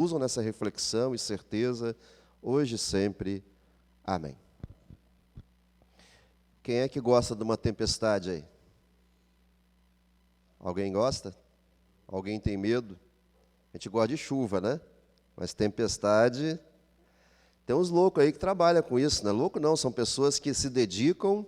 usam nessa reflexão e certeza, hoje e sempre. Amém. Quem é que gosta de uma tempestade aí? Alguém gosta? Alguém tem medo? A gente gosta de chuva, né? Mas tempestade... Tem uns loucos aí que trabalham com isso, não é louco não, são pessoas que se dedicam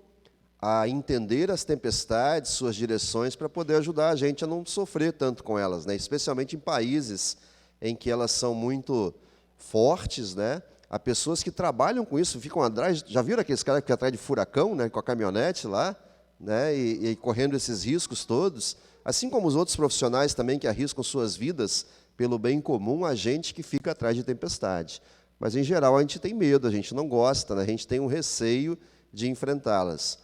a entender as tempestades, suas direções, para poder ajudar a gente a não sofrer tanto com elas, né? Especialmente em países em que elas são muito fortes, né? Há pessoas que trabalham com isso, ficam atrás, já viram aqueles caras que ficam atrás de furacão, né? Com a caminhonete lá, né? E correndo esses riscos todos, assim como os outros profissionais também que arriscam suas vidas pelo bem comum, a gente que fica atrás de tempestade. Mas, em geral, a gente tem medo, a gente não gosta, né? A gente tem um receio de enfrentá-las.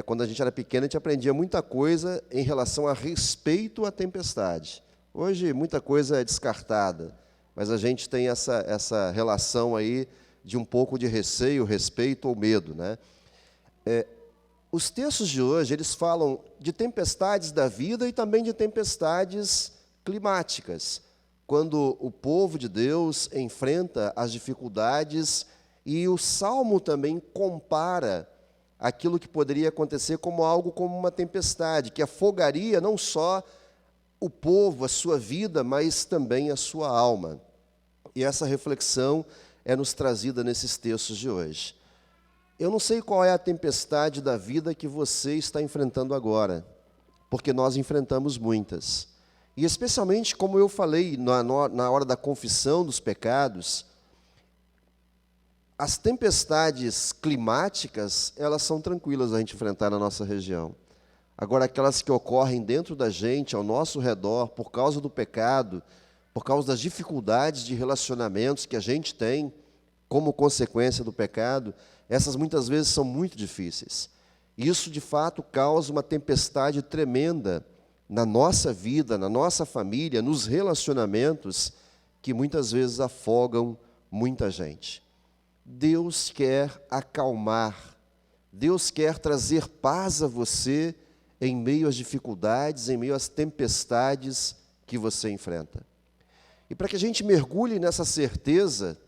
Quando a gente era pequeno, a gente aprendia muita coisa em relação a respeito à tempestade. Hoje, muita coisa é descartada, mas a gente tem essa relação aí de um pouco de receio, respeito ou medo, né? Os textos de hoje, eles falam de tempestades da vida e também de tempestades climáticas, quando o povo de Deus enfrenta as dificuldades, e o Salmo também compara aquilo que poderia acontecer como algo como uma tempestade, que afogaria não só o povo, a sua vida, mas também a sua alma. E essa reflexão é nos trazida nesses textos de hoje. Eu não sei qual é a tempestade da vida que você está enfrentando agora, porque nós enfrentamos muitas. E especialmente, como eu falei na hora da confissão dos pecados, as tempestades climáticas, elas são tranquilas a gente enfrentar na nossa região. Agora, aquelas que ocorrem dentro da gente, ao nosso redor, por causa do pecado, por causa das dificuldades de relacionamentos que a gente tem como consequência do pecado, essas muitas vezes são muito difíceis. Isso, de fato, causa uma tempestade tremenda na nossa vida, na nossa família, nos relacionamentos, que muitas vezes afogam muita gente. Deus quer acalmar, Deus quer trazer paz a você em meio às dificuldades, em meio às tempestades que você enfrenta. E para que a gente mergulhe nessa certeza,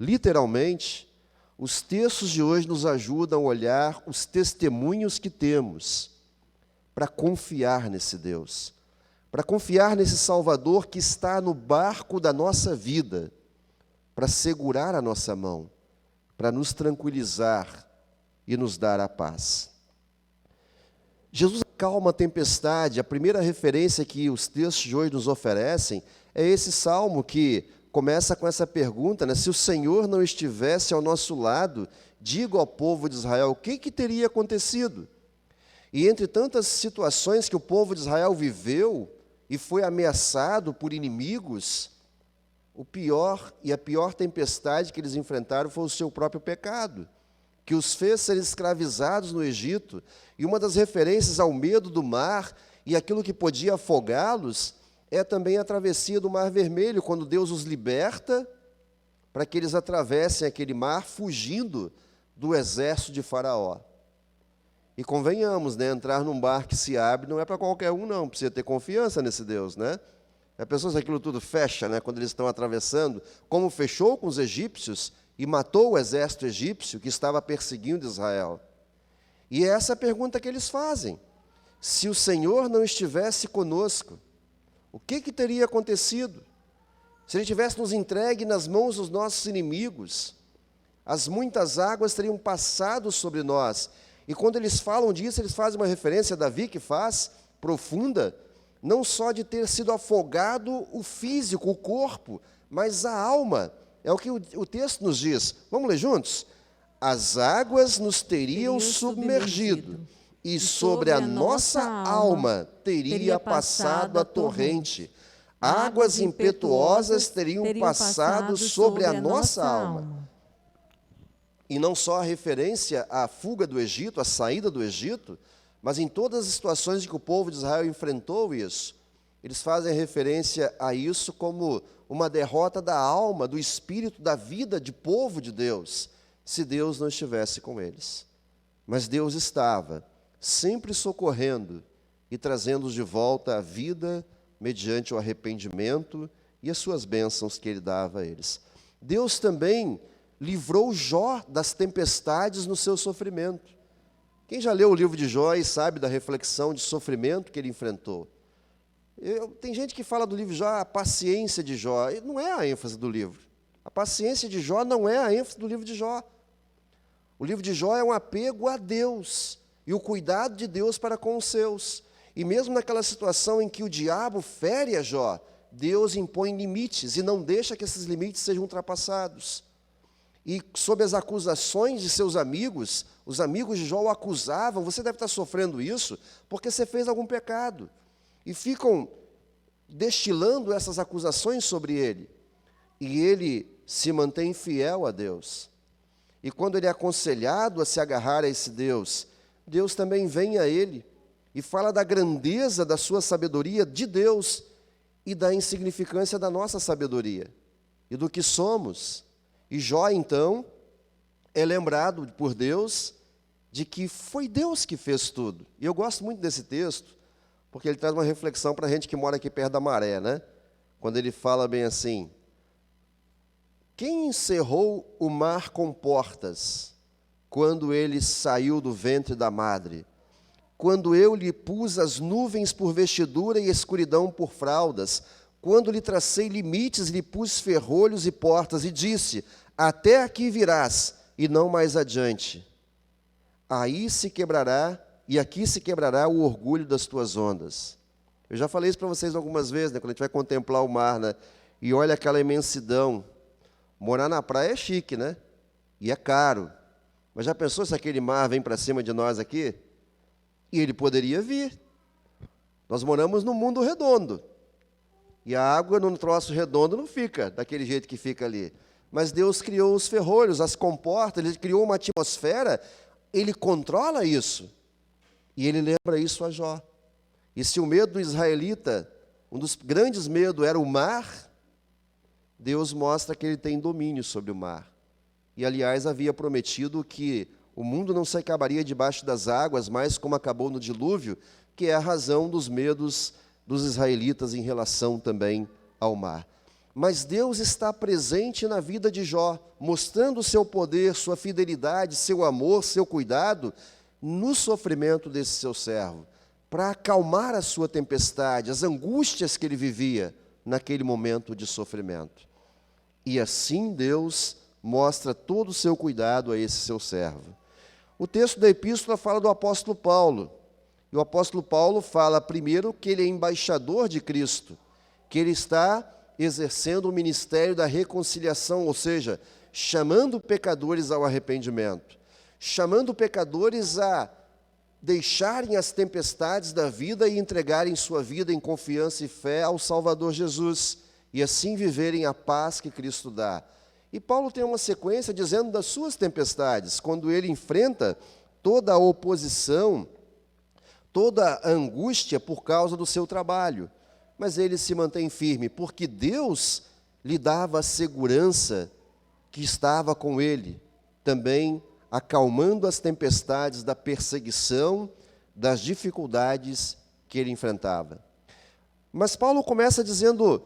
literalmente, os textos de hoje nos ajudam a olhar os testemunhos que temos para confiar nesse Deus, para confiar nesse Salvador que está no barco da nossa vida, para segurar a nossa mão, para nos tranquilizar e nos dar a paz. Jesus acalma a tempestade. A primeira referência que os textos de hoje nos oferecem é esse salmo que começa com essa pergunta, né? Se o Senhor não estivesse ao nosso lado, diga ao povo de Israel, o que teria acontecido? E entre tantas situações que o povo de Israel viveu e foi ameaçado por inimigos, a pior tempestade que eles enfrentaram foi o seu próprio pecado, que os fez ser escravizados no Egito. E uma das referências ao medo do mar e aquilo que podia afogá-los é também a travessia do Mar Vermelho, quando Deus os liberta para que eles atravessem aquele mar fugindo do exército de Faraó. E convenhamos, né, entrar num barco que se abre não é para qualquer um, não. Precisa ter confiança nesse Deus, né? A pessoa, se aquilo tudo fecha, né, quando eles estão atravessando, como fechou com os egípcios e matou o exército egípcio que estava perseguindo Israel. E é essa a pergunta que eles fazem. Se o Senhor não estivesse conosco, o que teria acontecido? Se Ele tivesse nos entregue nas mãos dos nossos inimigos, as muitas águas teriam passado sobre nós. E quando eles falam disso, eles fazem uma referência a Davi, que faz, profunda, não só de ter sido afogado o físico, o corpo, mas a alma. É o que o texto nos diz. Vamos ler juntos? As águas nos teriam submergido, e sobre a nossa alma teria passado a torrente. Águas impetuosas teriam passado sobre a nossa alma. E não só a referência à fuga do Egito, à saída do Egito, mas em todas as situações em que o povo de Israel enfrentou isso, eles fazem referência a isso como uma derrota da alma, do espírito, da vida de povo de Deus, se Deus não estivesse com eles. Mas Deus estava sempre socorrendo e trazendo-os de volta à vida mediante o arrependimento e as suas bênçãos que ele dava a eles. Deus também livrou Jó das tempestades no seu sofrimento. Quem já leu o livro de Jó e sabe da reflexão de sofrimento que ele enfrentou? Tem gente que fala do livro de Jó, a paciência de Jó. Não é a ênfase do livro. A paciência de Jó não é a ênfase do livro de Jó. O livro de Jó é um apego a Deus e o cuidado de Deus para com os seus. E mesmo naquela situação em que o diabo fere a Jó, Deus impõe limites e não deixa que esses limites sejam ultrapassados. E sob as acusações de seus amigos, os amigos de Jó o acusavam: você deve estar sofrendo isso porque você fez algum pecado. E ficam destilando essas acusações sobre ele. E ele se mantém fiel a Deus. E quando ele é aconselhado a se agarrar a esse Deus, Deus também vem a ele e fala da grandeza da sua sabedoria de Deus e da insignificância da nossa sabedoria e do que somos. E Jó, então, é lembrado por Deus de que foi Deus que fez tudo. E eu gosto muito desse texto, porque ele traz uma reflexão para a gente que mora aqui perto da maré, né? Quando ele fala bem assim: quem encerrou o mar com portas, quando ele saiu do ventre da madre? Quando eu lhe pus as nuvens por vestidura e a escuridão por fraldas, quando lhe tracei limites, lhe pus ferrolhos e portas, e disse: até aqui virás, e não mais adiante. Aí se quebrará, e aqui se quebrará o orgulho das tuas ondas. Eu já falei isso para vocês algumas vezes, né, quando a gente vai contemplar o mar, né, e olha aquela imensidão. Morar na praia é chique, né? E é caro. Mas já pensou se aquele mar vem para cima de nós aqui? E ele poderia vir. Nós moramos num mundo redondo. E a água num troço redondo não fica daquele jeito que fica ali. Mas Deus criou os ferrolhos, as comportas, Ele criou uma atmosfera, Ele controla isso. E Ele lembra isso a Jó. E se o medo do israelita, um dos grandes medos era o mar, Deus mostra que Ele tem domínio sobre o mar. E, aliás, havia prometido que o mundo não se acabaria debaixo das águas, mas como acabou no dilúvio, que é a razão dos medos dos israelitas em relação também ao mar. Mas Deus está presente na vida de Jó, mostrando o seu poder, sua fidelidade, seu amor, seu cuidado no sofrimento desse seu servo, para acalmar a sua tempestade, as angústias que ele vivia naquele momento de sofrimento. E assim Deus mostra todo o seu cuidado a esse seu servo. O texto da epístola fala do apóstolo Paulo. E o apóstolo Paulo fala primeiro que ele é embaixador de Cristo, que ele está exercendo o ministério da reconciliação, ou seja, chamando pecadores ao arrependimento, chamando pecadores a deixarem as tempestades da vida e entregarem sua vida em confiança e fé ao Salvador Jesus, e assim viverem a paz que Cristo dá. E Paulo tem uma sequência dizendo das suas tempestades, quando ele enfrenta toda a oposição, toda a angústia por causa do seu trabalho. Mas ele se mantém firme, porque Deus lhe dava a segurança que estava com ele, também acalmando as tempestades da perseguição, das dificuldades que ele enfrentava. Mas Paulo começa dizendo: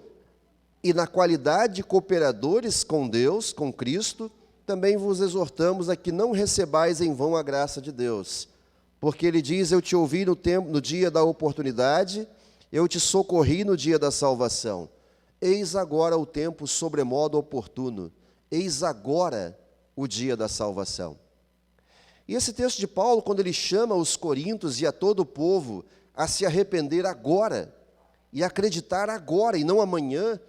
e na qualidade de cooperadores com Deus, com Cristo, também vos exortamos a que não recebais em vão a graça de Deus. Porque ele diz: eu te ouvi no dia da oportunidade, eu te socorri no dia da salvação. Eis agora o tempo sobremodo oportuno, eis agora o dia da salvação. E esse texto de Paulo, quando ele chama os coríntios e a todo o povo a se arrepender agora, e acreditar agora e não amanhã,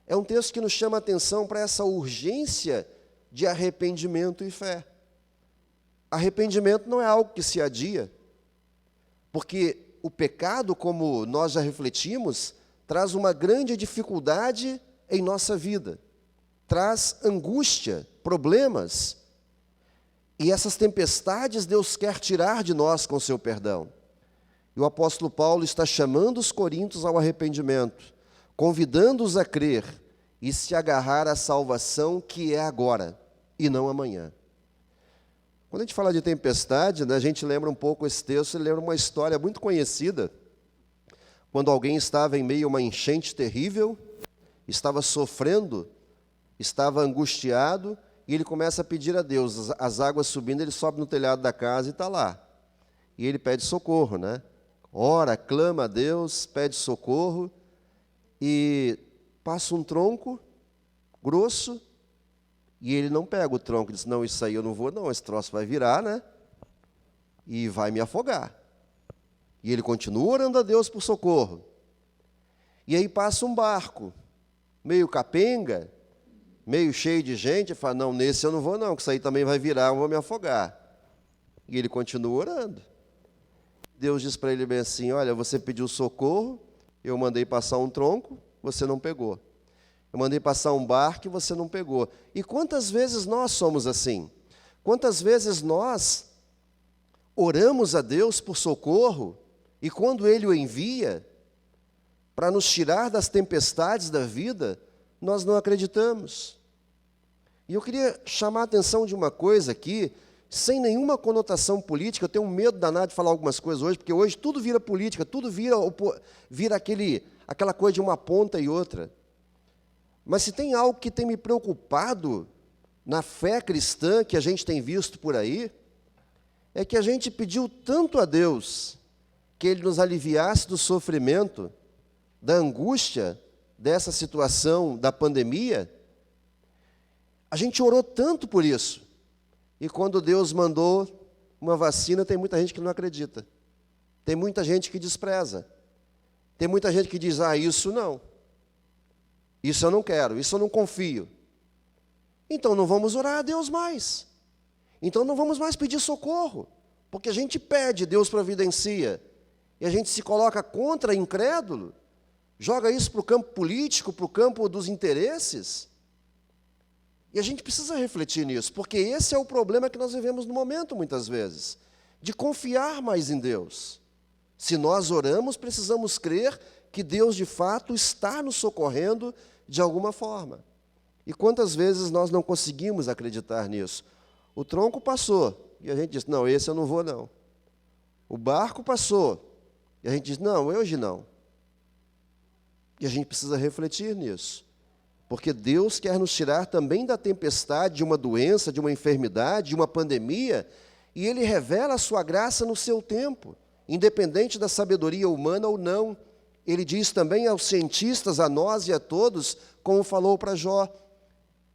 é um texto que nos chama a atenção para essa urgência de arrependimento e fé. Arrependimento não é algo que se adia, porque o pecado, como nós já refletimos, traz uma grande dificuldade em nossa vida, traz angústia, problemas, e essas tempestades Deus quer tirar de nós com seu perdão. E o apóstolo Paulo está chamando os coríntios ao arrependimento, convidando-os a crer e se agarrar à salvação que é agora e não amanhã. Quando a gente fala de tempestade, né, a gente lembra um pouco esse texto, lembra uma história muito conhecida, quando alguém estava em meio a uma enchente terrível, estava sofrendo, estava angustiado, e ele começa a pedir a Deus. As águas subindo, ele sobe no telhado da casa e está lá. E ele pede socorro, né? Ora, clama a Deus, pede socorro, e passa um tronco grosso, e ele não pega o tronco, diz, não, isso aí eu não vou não, esse troço vai virar, né? E vai me afogar. E ele continua orando a Deus por socorro. E aí passa um barco, meio capenga, meio cheio de gente, e fala, não, nesse eu não vou não, que isso aí também vai virar, eu vou me afogar. E ele continua orando. Deus diz para ele bem assim, olha, você pediu socorro, eu mandei passar um tronco, você não pegou. Eu mandei passar um barco e você não pegou. E quantas vezes nós somos assim? Quantas vezes nós oramos a Deus por socorro, e quando Ele o envia para nos tirar das tempestades da vida, nós não acreditamos. E eu queria chamar a atenção de uma coisa aqui, sem nenhuma conotação política. Eu tenho um medo danado de falar algumas coisas hoje, porque hoje tudo vira política, tudo vira aquela coisa de uma ponta e outra. Mas se tem algo que tem me preocupado na fé cristã que a gente tem visto por aí, é que a gente pediu tanto a Deus que Ele nos aliviasse do sofrimento, da angústia dessa situação da pandemia. A gente orou tanto por isso. E quando Deus mandou uma vacina, tem muita gente que não acredita. Tem muita gente que despreza. Tem muita gente que diz, isso não. Isso eu não quero, isso eu não confio. Então não vamos orar a Deus mais. Então não vamos mais pedir socorro. Porque a gente pede, Deus providencia. E a gente se coloca contra incrédulo, joga isso para o campo político, para o campo dos interesses. E a gente precisa refletir nisso, porque esse é o problema que nós vivemos no momento, muitas vezes, de confiar mais em Deus. Se nós oramos, precisamos crer que Deus, de fato, está nos socorrendo de alguma forma. E quantas vezes nós não conseguimos acreditar nisso? O tronco passou, e a gente diz, não, esse eu não vou não. O barco passou, e a gente diz, não, hoje não. E a gente precisa refletir nisso. Porque Deus quer nos tirar também da tempestade de uma doença, de uma enfermidade, de uma pandemia, e Ele revela a sua graça no seu tempo, independente da sabedoria humana ou não. Ele diz também aos cientistas, a nós e a todos, como falou para Jó,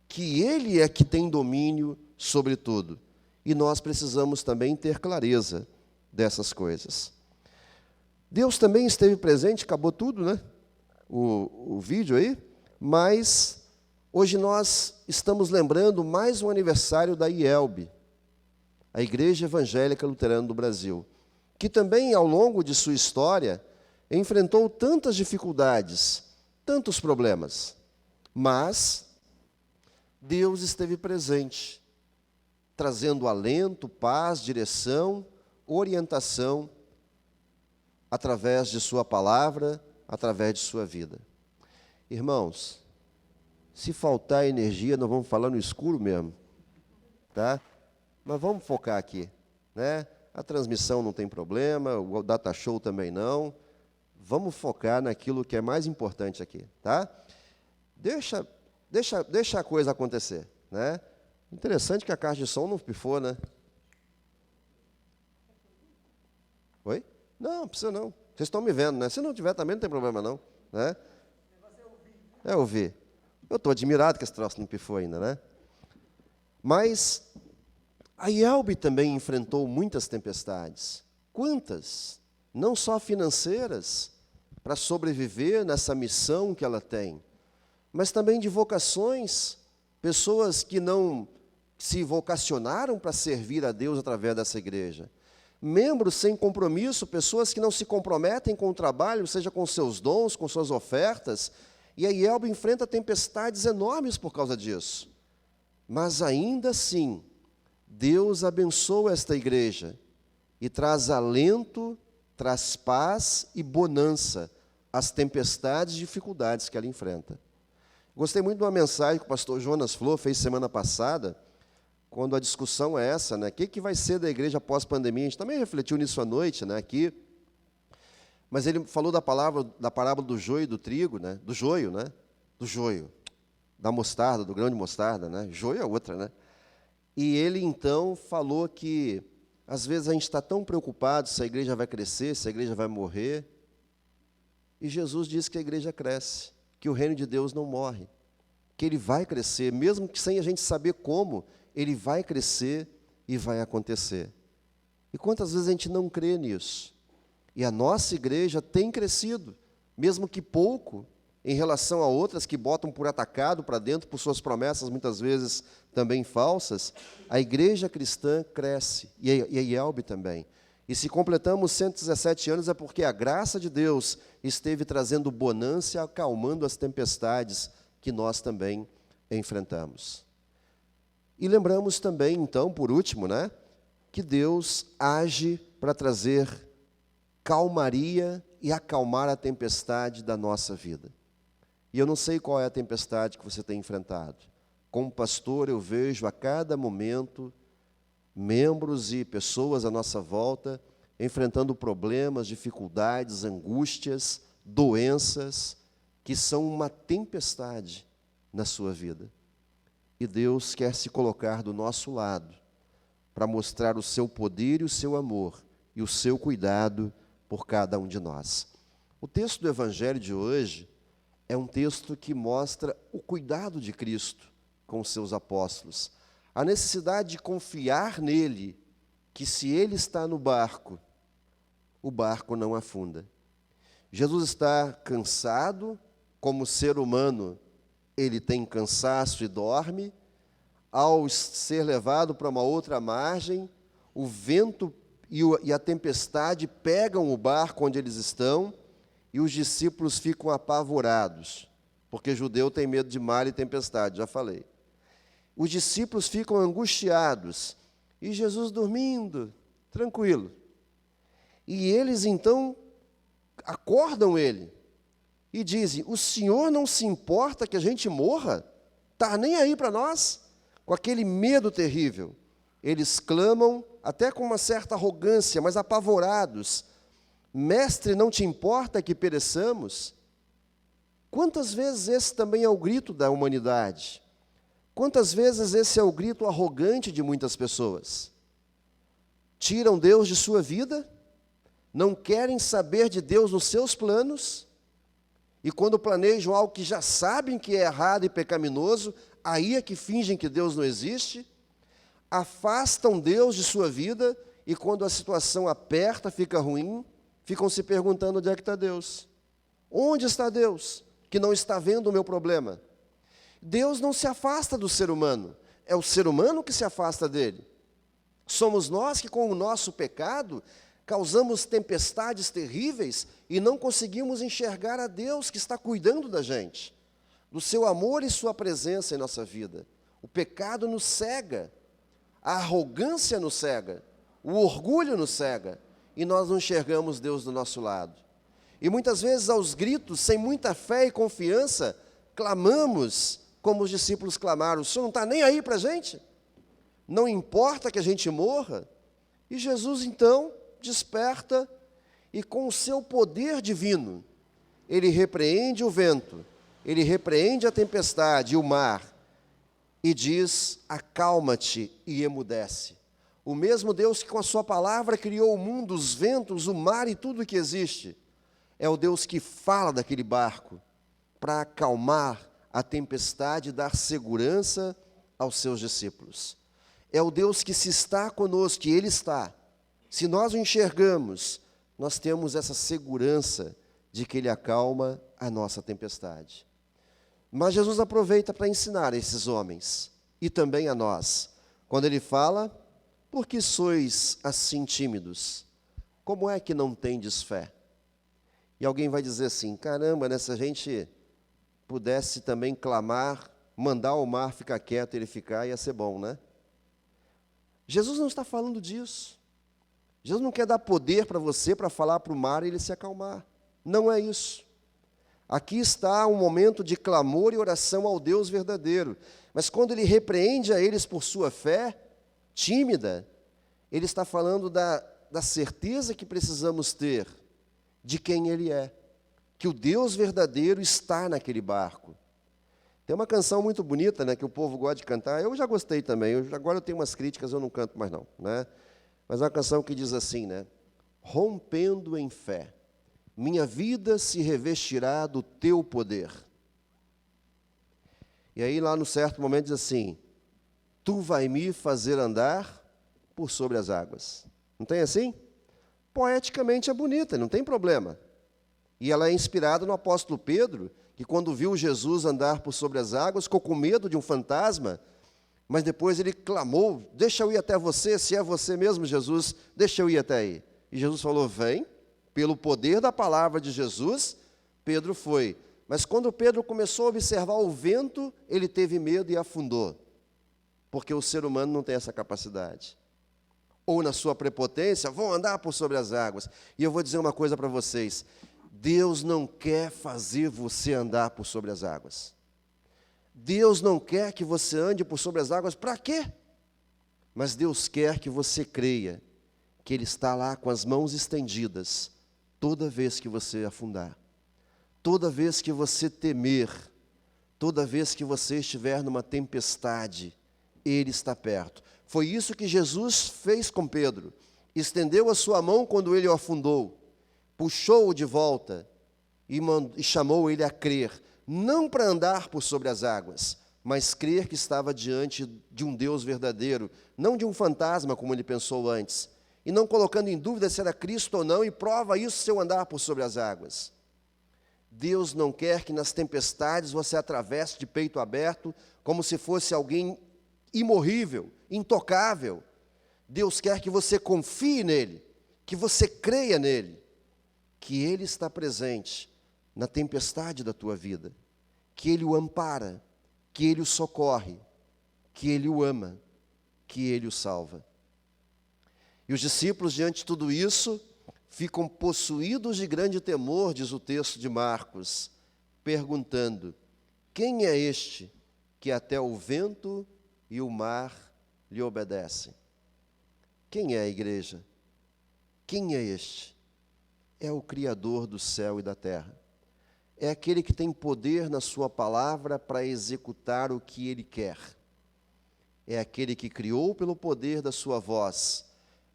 que Ele é que tem domínio sobre tudo. E nós precisamos também ter clareza dessas coisas. Deus também esteve presente, acabou tudo, né? O vídeo aí. Mas hoje nós estamos lembrando mais um aniversário da IELB, a Igreja Evangélica Luterana do Brasil, que também, ao longo de sua história, enfrentou tantas dificuldades, tantos problemas, mas Deus esteve presente, trazendo alento, paz, direção, orientação, através de sua palavra, através de sua vida. Irmãos, se faltar energia, nós vamos falar no escuro mesmo, tá? Mas vamos focar aqui, né? A transmissão não tem problema, o data show também não. Vamos focar naquilo que é mais importante aqui, tá? Deixa a coisa acontecer, né? Interessante que a caixa de som não pifou, né? Oi? Não precisa não. Vocês estão me vendo, né? Se não tiver também não tem problema não, né? É ouvir. Eu estou admirado que esse troço não pifou ainda, né? Mas a IELB também enfrentou muitas tempestades. Quantas? Não só financeiras, para sobreviver nessa missão que ela tem, mas também de vocações, pessoas que não se vocacionaram para servir a Deus através dessa igreja. Membros sem compromisso, pessoas que não se comprometem com o trabalho, seja com seus dons, com suas ofertas. E a IELB enfrenta tempestades enormes por causa disso. Mas ainda assim, Deus abençoa esta igreja e traz alento, traz paz e bonança às tempestades e dificuldades que ela enfrenta. Gostei muito de uma mensagem que o pastor Jonas Flor fez semana passada, quando a discussão é essa, né? O que vai ser da igreja pós-pandemia? A gente também refletiu nisso à noite, né, aqui. Mas ele falou da parábola do joio e do trigo, né? Do joio, né? do joio, da mostarda, do grão de mostarda, né? Joio é outra, né? E ele então falou que às vezes a gente está tão preocupado se a igreja vai crescer, se a igreja vai morrer. E Jesus disse que a igreja cresce, que o reino de Deus não morre, que ele vai crescer, mesmo que sem a gente saber como, ele vai crescer e vai acontecer. E quantas vezes a gente não crê nisso? E a nossa igreja tem crescido, mesmo que pouco, em relação a outras que botam por atacado para dentro, por suas promessas muitas vezes também falsas, a igreja cristã cresce, e a IELB também. E se completamos 117 anos é porque a graça de Deus esteve trazendo bonança e acalmando as tempestades que nós também enfrentamos. E lembramos também, então, por último, né, que Deus age para trazer calmaria e acalmar a tempestade da nossa vida. E eu não sei qual é a tempestade que você tem enfrentado. Como pastor, eu vejo a cada momento membros e pessoas à nossa volta enfrentando problemas, dificuldades, angústias, doenças, que são uma tempestade na sua vida. E Deus quer se colocar do nosso lado para mostrar o seu poder e o seu amor e o seu cuidado por cada um de nós. O texto do Evangelho de hoje é um texto que mostra o cuidado de Cristo com os seus apóstolos, a necessidade de confiar nele, que se ele está no barco, o barco não afunda. Jesus está cansado, como ser humano, ele tem cansaço e dorme. Ao ser levado para uma outra margem, o vento e a tempestade pegam o barco onde eles estão, e os discípulos ficam apavorados, porque judeu tem medo de mar e tempestade, já falei. Os discípulos ficam angustiados, e Jesus dormindo, tranquilo. E eles então acordam ele, e dizem: o Senhor não se importa que a gente morra? Está nem aí para nós? Com aquele medo terrível. Eles clamam, até com uma certa arrogância, mas apavorados: Mestre, não te importa que pereçamos? Quantas vezes esse também é o grito da humanidade? Quantas vezes esse é o grito arrogante de muitas pessoas? Tiram Deus de sua vida, não querem saber de Deus nos seus planos, e quando planejam algo que já sabem que é errado e pecaminoso, aí é que fingem que Deus não existe, afastam Deus de sua vida, e quando a situação aperta, fica ruim, ficam se perguntando onde é que está Deus. Onde está Deus, que não está vendo o meu problema? Deus não se afasta do ser humano, é o ser humano que se afasta dele. Somos nós que, com o nosso pecado, causamos tempestades terríveis e não conseguimos enxergar a Deus que está cuidando da gente, do seu amor e sua presença em nossa vida. O pecado nos cega, a arrogância nos cega, o orgulho nos cega, e nós não enxergamos Deus do nosso lado. E muitas vezes, aos gritos, sem muita fé e confiança, clamamos como os discípulos clamaram: o Senhor não está nem aí para a gente? Não importa que a gente morra? E Jesus então desperta e, com o seu poder divino, ele repreende o vento, ele repreende a tempestade e o mar, e diz: acalma-te, e emudece. O mesmo Deus que com a sua palavra criou o mundo, os ventos, o mar e tudo o que existe, é o Deus que fala daquele barco para acalmar a tempestade e dar segurança aos seus discípulos. É o Deus que, se está conosco, e ele está, se nós o enxergamos, nós temos essa segurança de que ele acalma a nossa tempestade. Mas Jesus aproveita para ensinar a esses homens, e também a nós, quando ele fala: por que sois assim tímidos? Como é que não tendes fé? E alguém vai dizer assim: caramba, né, se a gente pudesse também clamar, mandar o mar ficar quieto, ele ficar, ia ser bom, né? Jesus não está falando disso. Jesus não quer dar poder para você para falar para o mar e ele se acalmar. Não é isso. Aqui está um momento de clamor e oração ao Deus verdadeiro. Mas quando ele repreende a eles por sua fé tímida, ele está falando da certeza que precisamos ter de quem ele é. Que o Deus verdadeiro está naquele barco. Tem uma canção muito bonita, né, que o povo gosta de cantar. Eu já gostei também. Agora eu tenho umas críticas, eu não canto mais não, né? Mas é uma canção que diz assim, né? Rompendo em fé, minha vida se revestirá do teu poder. E aí lá no certo momento diz assim: tu vai me fazer andar por sobre as águas. Não tem assim? Poeticamente é bonita, não tem problema. E ela é inspirada no apóstolo Pedro, que quando viu Jesus andar por sobre as águas, ficou com medo de um fantasma, mas depois ele clamou: deixa eu ir até você, se é você mesmo, Jesus, deixa eu ir até aí. E Jesus falou: vem. Pelo poder da palavra de Jesus, Pedro foi. Mas quando Pedro começou a observar o vento, ele teve medo e afundou. Porque o ser humano não tem essa capacidade. Ou na sua prepotência, vou andar por sobre as águas. E eu vou dizer uma coisa para vocês: Deus não quer fazer você andar por sobre as águas. Deus não quer que você ande por sobre as águas, para quê? Mas Deus quer que você creia que Ele está lá com as mãos estendidas, toda vez que você afundar, toda vez que você temer, toda vez que você estiver numa tempestade, Ele está perto. Foi isso que Jesus fez com Pedro. Estendeu a sua mão quando ele o afundou, puxou-o de volta e chamou ele a crer, não para andar por sobre as águas, mas crer que estava diante de um Deus verdadeiro, não de um fantasma como ele pensou antes, e não colocando em dúvida se era Cristo ou não, e prova isso se eu andar por sobre as águas. Deus não quer que nas tempestades você atravesse de peito aberto, como se fosse alguém imorrível, intocável. Deus quer que você confie nele, que você creia nele, que Ele está presente na tempestade da tua vida, que Ele o ampara, que Ele o socorre, que Ele o ama, que Ele o salva. E os discípulos, diante de tudo isso, ficam possuídos de grande temor, diz o texto de Marcos, perguntando: quem é este que até o vento e o mar lhe obedecem? Quem é a igreja? Quem é este? É o Criador do céu e da terra. É aquele que tem poder na sua palavra para executar o que Ele quer. É aquele que criou pelo poder da sua voz.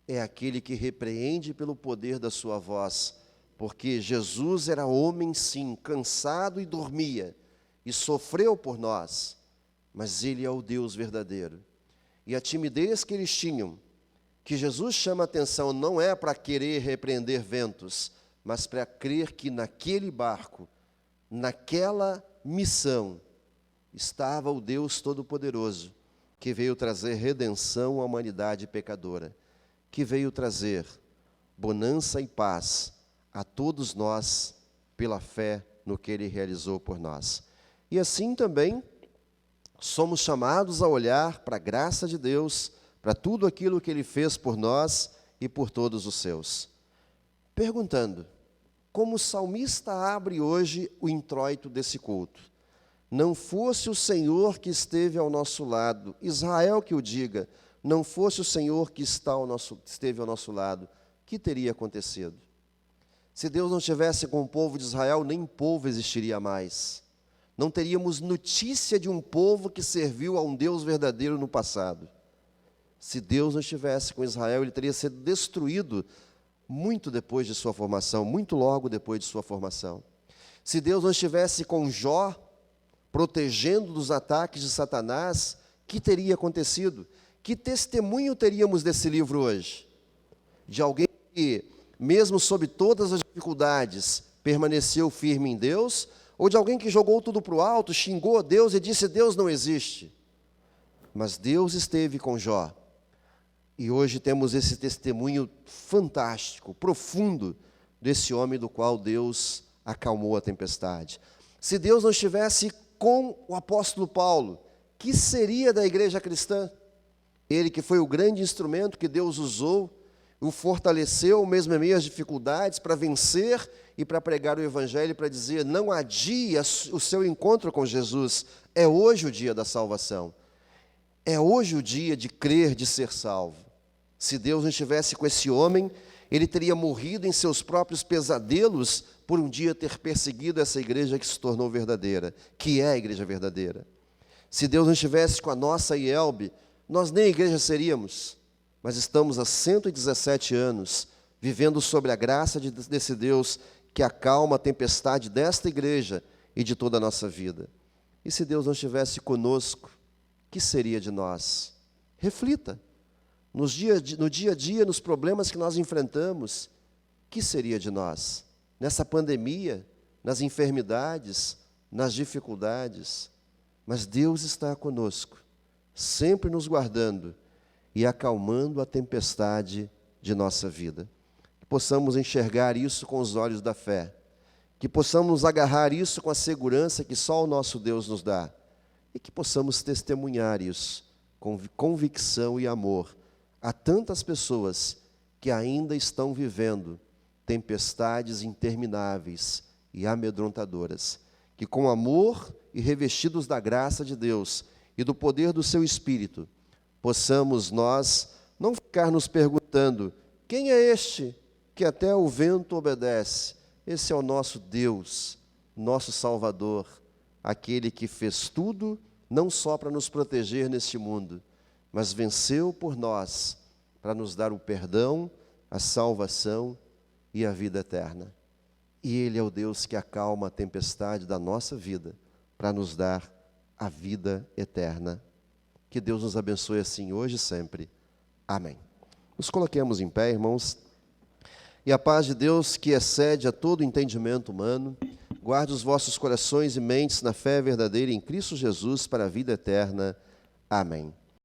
É aquele que repreende pelo poder da sua voz. Porque Jesus era homem, sim, cansado e dormia, e sofreu por nós, mas Ele é o Deus verdadeiro. E a timidez que eles tinham, que Jesus chama a atenção, não é para querer repreender ventos, mas para crer que naquele barco, naquela missão, estava o Deus Todo-Poderoso, que veio trazer redenção à humanidade pecadora, que veio trazer bonança e paz a todos nós, pela fé no que Ele realizou por nós. E assim também, somos chamados a olhar para a graça de Deus, para tudo aquilo que Ele fez por nós e por todos os seus. Perguntando, como o salmista abre hoje o introito desse culto: não fosse o Senhor que esteve ao nosso lado, Israel que o diga, não fosse o Senhor que esteve ao nosso lado, que teria acontecido? Se Deus não estivesse com o povo de Israel, nem povo existiria mais. Não teríamos notícia de um povo que serviu a um Deus verdadeiro no passado. Se Deus não estivesse com Israel, ele teria sido destruído muito depois de sua formação, muito logo depois de sua formação. Se Deus não estivesse com Jó, protegendo dos ataques de Satanás, que teria acontecido? Que testemunho teríamos desse livro hoje? De alguém que, mesmo sob todas as dificuldades, permaneceu firme em Deus, ou de alguém que jogou tudo para o alto, xingou Deus e disse: Deus não existe. Mas Deus esteve com Jó. E hoje temos esse testemunho fantástico, profundo, desse homem do qual Deus acalmou a tempestade. Se Deus não estivesse com o apóstolo Paulo, que seria da igreja cristã? Ele que foi o grande instrumento que Deus usou, o fortaleceu mesmo em meio às dificuldades para vencer e para pregar o evangelho, para dizer: não adie o seu encontro com Jesus, é hoje o dia da salvação. É hoje o dia de crer, de ser salvo. Se Deus não estivesse com esse homem, ele teria morrido em seus próprios pesadelos por um dia ter perseguido essa igreja que se tornou verdadeira, que é a igreja verdadeira. Se Deus não estivesse com a nossa IELB, nós nem igreja seríamos, mas estamos há 117 anos vivendo sobre a graça desse Deus que acalma a tempestade desta igreja e de toda a nossa vida. E se Deus não estivesse conosco, que seria de nós? Reflita. No dia a dia, nos problemas que nós enfrentamos, que seria de nós? Nessa pandemia, nas enfermidades, nas dificuldades. Mas Deus está conosco, sempre nos guardando e acalmando a tempestade de nossa vida. Que possamos enxergar isso com os olhos da fé, que possamos agarrar isso com a segurança que só o nosso Deus nos dá, e que possamos testemunhar isso com convicção e amor a tantas pessoas que ainda estão vivendo tempestades intermináveis e amedrontadoras, que com amor e revestidos da graça de Deus e do poder do seu Espírito, possamos nós não ficar nos perguntando: quem é este que até o vento obedece? Esse é o nosso Deus, nosso Salvador, aquele que fez tudo, não só para nos proteger neste mundo, mas venceu por nós, para nos dar o perdão, a salvação e a vida eterna. E Ele é o Deus que acalma a tempestade da nossa vida, para nos dar a vida eterna. Que Deus nos abençoe assim hoje e sempre. Amém. Nos coloquemos em pé, irmãos. E a paz de Deus, que excede a todo entendimento humano, guarde os vossos corações e mentes na fé verdadeira em Cristo Jesus para a vida eterna. Amém.